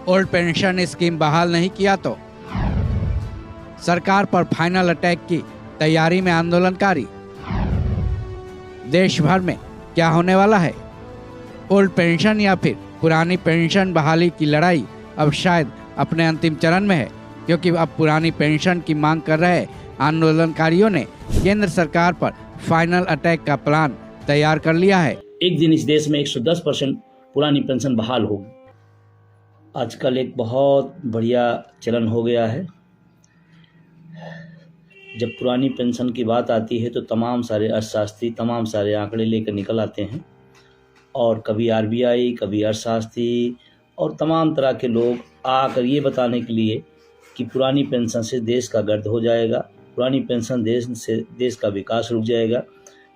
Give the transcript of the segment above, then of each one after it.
Old pension scheme बहाल नहीं किया तो सरकार पर फाइनल अटैक की तैयारी में आंदोलनकारी। देश भर में क्या होने वाला है? ओल्ड पेंशन या फिर पुरानी पेंशन बहाली की लड़ाई अब शायद अपने अंतिम चरण में है, क्योंकि अब पुरानी पेंशन की मांग कर रहे आंदोलनकारियों ने केंद्र सरकार पर फाइनल अटैक का प्लान तैयार कर लिया है। एक दिन इस देश में 110% पुरानी पेंशन बहाल होगी। आजकल एक बहुत बढ़िया चलन हो गया है, जब पुरानी पेंशन की बात आती है तो तमाम सारे अर्थशास्त्री तमाम सारे आंकड़े लेकर निकल आते हैं, और कभी आरबीआई, कभी अर्थशास्त्री और तमाम तरह के लोग आकर ये बताने के लिए कि पुरानी पेंशन से देश का गर्द हो जाएगा, पुरानी पेंशन से देश का विकास रुक जाएगा।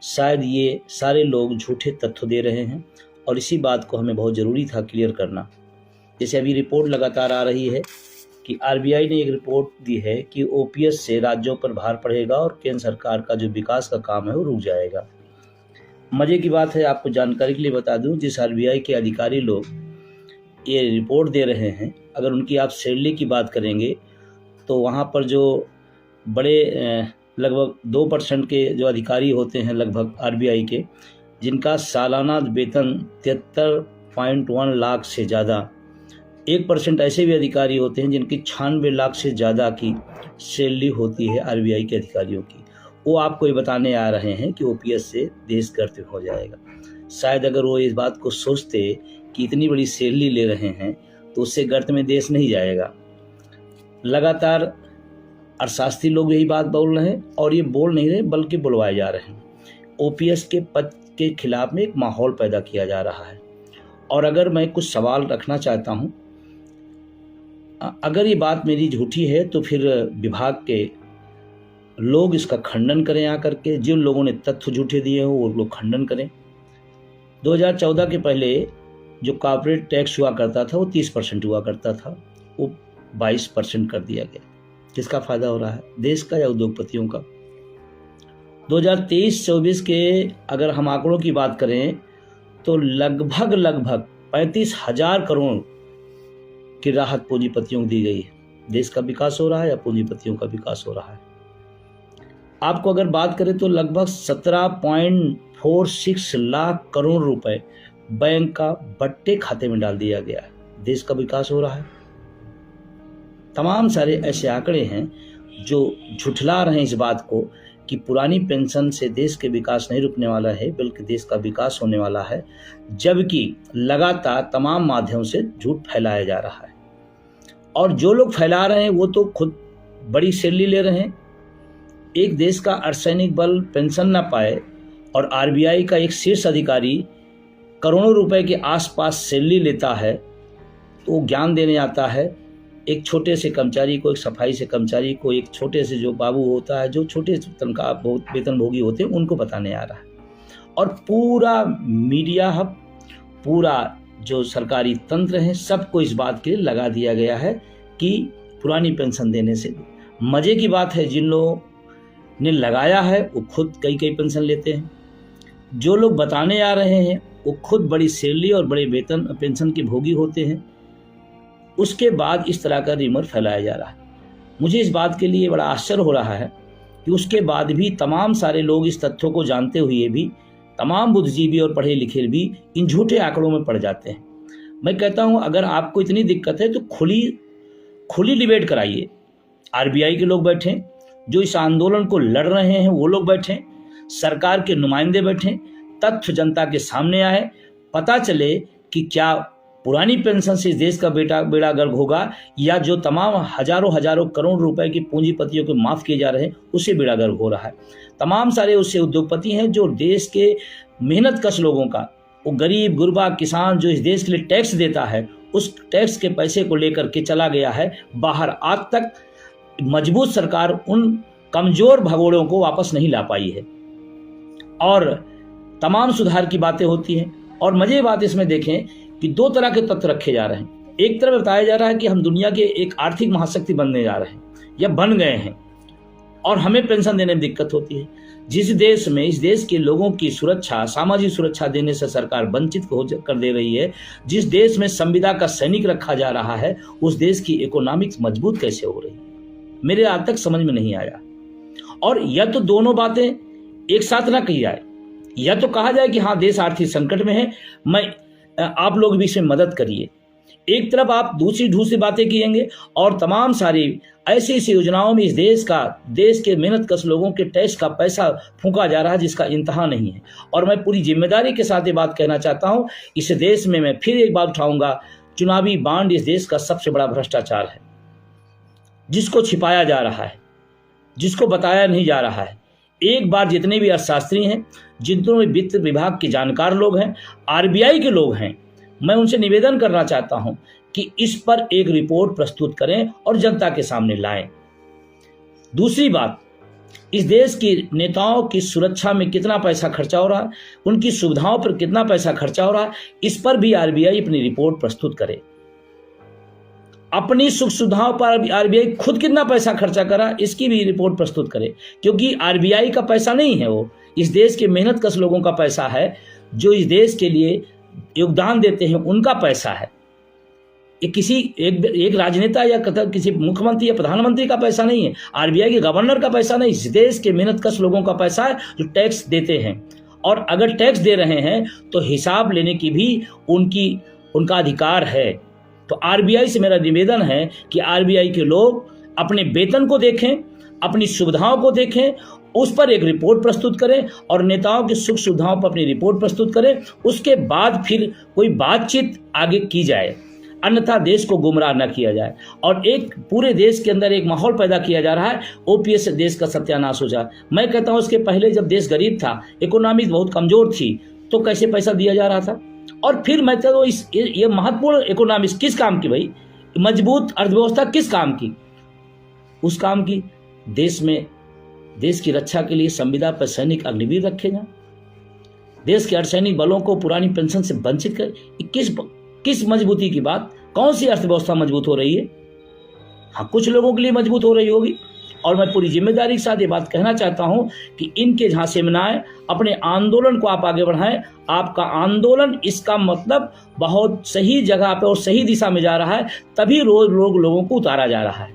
शायद ये सारे लोग झूठे तथ्य दे रहे हैं, और इसी बात को हमें बहुत ज़रूरी था क्लियर करना। जैसे अभी रिपोर्ट लगातार आ रही है कि आरबीआई ने एक रिपोर्ट दी है कि ओपीएस से राज्यों पर भार पड़ेगा और केंद्र सरकार का जो विकास का काम है वो रुक जाएगा। मज़े की बात है, आपको जानकारी के लिए बता दूं, जिस आरबीआई के अधिकारी लोग ये रिपोर्ट दे रहे हैं, अगर उनकी आप सैलरी की बात करेंगे तो वहाँ पर जो बड़े लगभग 2% के जो अधिकारी होते हैं लगभग आरबीआई के, जिनका सालाना वेतन 73.1 लाख से ज़्यादा, 1% ऐसे भी अधिकारी होते हैं जिनकी 96 लाख से ज़्यादा की सैलरी होती है आरबीआई के अधिकारियों की। वो आपको ये बताने आ रहे हैं कि ओपीएस से देश गर्द हो जाएगा। शायद अगर वो इस बात को सोचते कि इतनी बड़ी सैलरी ले रहे हैं तो उससे गर्द में देश नहीं जाएगा। लगातार अर्थशास्त्री लोग यही बात बोल रहे हैं, और ये बोल नहीं रहे बल्कि बुलवाए जा रहे हैं। ओपीएस के पद के खिलाफ में एक माहौल पैदा किया जा रहा है। और अगर मैं कुछ सवाल रखना चाहता हूँ, अगर ये बात मेरी झूठी है तो फिर विभाग के लोग इसका खंडन करें आकर के। जिन लोगों ने तथ्य झूठे दिए हो वो लोग खंडन करें। 2014 के पहले जो कॉर्पोरेट टैक्स हुआ करता था वो 30% हुआ करता था, वो 22% कर दिया गया। किसका फायदा हो रहा है, देश का या उद्योगपतियों का? 2023-24 के अगर हम आंकड़ों की बात करें तो लगभग 35,000 करोड़ की राहत पूंजीपतियों को दी गई है। देश का विकास हो रहा है या पूंजीपतियों का विकास हो रहा है? आपको अगर बात करें तो लगभग 17.46 लाख करोड़ रुपए बैंक का बट्टे खाते में डाल दिया गया है। देश का विकास हो रहा है। तमाम सारे ऐसे आंकड़े हैं जो झुठला रहे हैं इस बात को कि पुरानी पेंशन से देश के विकास नहीं रुकने वाला है, बल्कि देश का विकास होने वाला है, जबकि लगातार तमाम माध्यमों से झूठ फैलाया जा रहा है। और जो लोग फैला रहे हैं वो तो खुद बड़ी सैलरी ले रहे हैं। एक देश का अर्धसैनिक बल पेंशन ना पाए और आरबीआई का एक शीर्ष अधिकारी करोड़ों रुपए के आसपास सैलरी लेता है, तो वो ज्ञान देने आता है एक छोटे से कर्मचारी को, एक सफाई से कर्मचारी को, एक छोटे से जो बाबू होता है, जो छोटे तनख्वाह वेतन भोगी होते हैं, उनको बताने आ रहा है। और पूरा मीडिया हब, पूरा जो सरकारी तंत्र है, सबको इस बात के लिए लगा दिया गया है कि पुरानी पेंशन देने से। मज़े की बात है, जिन लोगों ने लगाया है वो खुद कई पेंशन लेते हैं। जो लोग बताने आ रहे हैं वो खुद बड़ी सैलरी और बड़े वेतन पेंशन के भोगी होते हैं। उसके बाद इस तरह का रिमर फैलाया जा रहा है। मुझे इस बात के लिए बड़ा आश्चर्य हो रहा है कि उसके बाद भी तमाम सारे लोग इस तथ्यों को जानते हुए भी, तमाम बुद्धिजीवी और पढ़े लिखे भी इन झूठे आंकड़ों में पड़ जाते हैं। मैं कहता हूं, अगर आपको इतनी दिक्कत है तो खुली डिबेट कराइए। आरबीआई के लोग बैठें, जो इस आंदोलन को लड़ रहे हैं वो लोग बैठें, सरकार के नुमाइंदे बैठें, तथ्य जनता के सामने आए, पता चले कि क्या पुरानी पेंशन से इस देश का बेड़ा गर्क होगा, या जो तमाम हजारों करोड़ रुपए की पूंजीपतियों को माफ किए जा रहे हैं उससे बेड़ा गर्क हो रहा है। तमाम सारे उससे उद्योगपति हैं जो देश के मेहनत कश लोगों का, वो गरीब गुरबा किसान जो इस देश के लिए टैक्स देता है, उस टैक्स के पैसे को लेकर के चला गया है बाहर। आज तक मजबूत सरकार उन कमजोर भगोड़ों को वापस नहीं ला पाई है, और तमाम सुधार की बातें होती हैं। और मजे बात इसमें देखें कि दो तरह के तथ्य रखे जा रहे हैं। एक तरफ बताया जा रहा है कि हम दुनिया के एक आर्थिक महाशक्ति बनने जा रहे हैं या बन गए हैं, और हमें पेंशन देने में दिक्कत होती है। जिस देश में इस देश के लोगों की सुरक्षा, सामाजिक सुरक्षा देने से सरकार वंचित कर दे रही है, जिस देश में संविदा का सैनिक रखा जा रहा है, उस देश की इकोनॉमिक्स मजबूत कैसे हो रही है, मेरे आज तक समझ में नहीं आया। और या तो दोनों बातें एक साथ ना कही जाए, या तो कहा जाए कि हाँ देश आर्थिक संकट में है, आप लोग भी इसमें मदद करिए। एक तरफ आप दूसरी बातें किएंगे और तमाम सारी ऐसी योजनाओं में इस देश के मेहनतकश लोगों के टैक्स का पैसा फूंका जा रहा है जिसका इंतहा नहीं है। और मैं पूरी जिम्मेदारी के साथ ये बात कहना चाहता हूँ, इस देश में मैं फिर एक बात उठाऊंगा, चुनावी बांड इस देश का सबसे बड़ा भ्रष्टाचार है, जिसको छिपाया जा रहा है, जिसको बताया नहीं जा रहा है। एक बार जितने भी अर्थशास्त्री हैं, जितने भी वित्त विभाग के जानकार लोग हैं, आरबीआई के लोग हैं, मैं उनसे निवेदन करना चाहता हूं कि इस पर एक रिपोर्ट प्रस्तुत करें और जनता के सामने लाएं। दूसरी बात, इस देश के नेताओं की सुरक्षा में कितना पैसा खर्चा हो रहा है, उनकी सुविधाओं पर कितना पैसा खर्चा हो रहा है, इस पर भी आरबीआई अपनी रिपोर्ट प्रस्तुत करे। अपनी सुख सुविधाओं पर आरबीआई खुद कितना पैसा खर्चा करा, इसकी भी रिपोर्ट प्रस्तुत करे, क्योंकि आरबीआई का पैसा नहीं है, वो इस देश के मेहनतकश लोगों का पैसा है, जो इस देश के लिए योगदान देते हैं, उनका पैसा है। ये किसी एक राजनेता या किसी मुख्यमंत्री या प्रधानमंत्री का पैसा नहीं है, आरबीआई के गवर्नर का पैसा नहीं, इस देश के मेहनतकश लोगों का पैसा है जो टैक्स देते हैं। और अगर टैक्स दे रहे हैं तो हिसाब लेने की भी उनका अधिकार है। तो आरबीआई से मेरा निवेदन है कि आरबीआई के लोग अपने वेतन को देखें, अपनी सुविधाओं को देखें, उस पर एक रिपोर्ट प्रस्तुत करें और नेताओं की सुख सुविधाओं पर अपनी रिपोर्ट प्रस्तुत करें। उसके बाद फिर कोई बातचीत आगे की जाए, अन्यथा देश को गुमराह न किया जाए। और एक पूरे देश के अंदर एक माहौल पैदा किया जा रहा है, ओपीएस से देश का सत्यानाश हो जाए। मैं कहता हूँ इसके पहले जब देश गरीब था, इकोनॉमी बहुत कमजोर थी, तो कैसे पैसा दिया जा रहा था। और फिर मैं तो ये महत्वपूर्ण इकोनॉमिक्स किस काम की भाई, मजबूत अर्थव्यवस्था किस काम की, उस काम की देश की रक्षा के लिए संविदा पर सैनिक अग्निवीर रखे जाए, देश के अर्धसैनिक बलों को पुरानी पेंशन से वंचित कर, किस मजबूती की बात, कौन सी अर्थव्यवस्था मजबूत हो रही है। हाँ, कुछ लोगों के लिए मजबूत हो रही होगी। और मैं पूरी जिम्मेदारी के साथ ये बात कहना चाहता हूं कि इनके झांसे में ना आए, अपने आंदोलन को आप आगे बढ़ाएं। आपका आंदोलन, इसका मतलब बहुत सही जगह पे और सही दिशा में जा रहा है, तभी रोज लोगों को उतारा जा रहा है।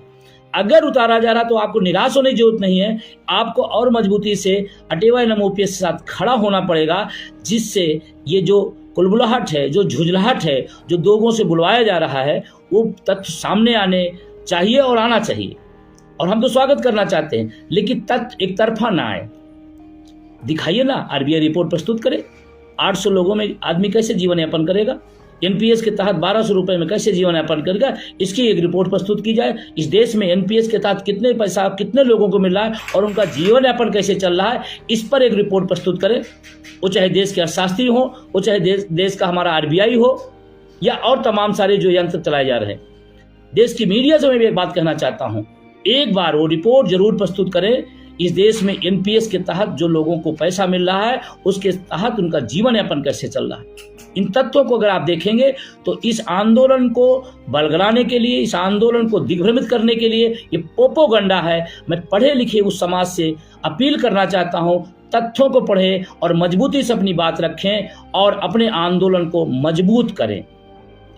अगर उतारा जा रहा तो आपको निराश होने की जरूरत नहीं है, आपको और मजबूती से अटेवा ओपीएस के साथ खड़ा होना पड़ेगा, जिससे ये जो कुलबुलाहट है, जो झुंझलाहट है, जो लोगों से बुलवाया जा रहा है, वो तथ्य सामने आने चाहिए और आना चाहिए। और हम तो स्वागत करना चाहते हैं, लेकिन तथ्य एक तरफा ना आए। दिखाइए ना, आरबीआई रिपोर्ट प्रस्तुत करे, 800 लोगों में आदमी कैसे जीवन यापन करेगा, एनपीएस के तहत 1200 रुपए में कैसे जीवन यापन करेगा, इसकी एक रिपोर्ट प्रस्तुत की जाए। इस देश में एनपीएस के तहत कितने पैसा कितने लोगों को मिल रहा है और उनका जीवन यापन कैसे चल रहा है, इस पर एक रिपोर्ट प्रस्तुत करें। वो चाहे देश के अर्थशास्त्री हो, वो चाहे देश का हमारा आरबीआई हो, या और तमाम सारे जो यंत्र चलाए जा रहे हैं। देश की मीडिया से मैं भी एक बात कहना चाहता हूँ, एक बार वो रिपोर्ट जरूर प्रस्तुत करें। इस देश में एनपीएस के तहत जो लोगों को पैसा मिल रहा है, उसके तहत उनका जीवन यापन कैसे चल रहा है। इन तथ्यों को अगर आप देखेंगे तो इस आंदोलन को बलगराने के लिए, इस आंदोलन को दिग्भ्रमित करने के लिए ये प्रोपेगेंडा है। मैं पढ़े लिखे उस समाज से अपील करना चाहता हूं, तथ्यों को पढ़ें और मजबूती से अपनी बात रखें और अपने आंदोलन को मजबूत करें।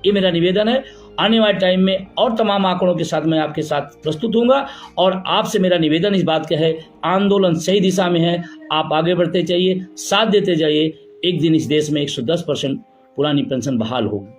ये मेरा निवेदन है। आने वाले टाइम में और तमाम आंकड़ों के साथ मैं आपके साथ प्रस्तुत होऊंगा। और आपसे मेरा निवेदन इस बात का है, आंदोलन सही दिशा में है, आप आगे बढ़ते जाइए, साथ देते जाइए। एक दिन इस देश में 110% पुरानी पेंशन बहाल होगी।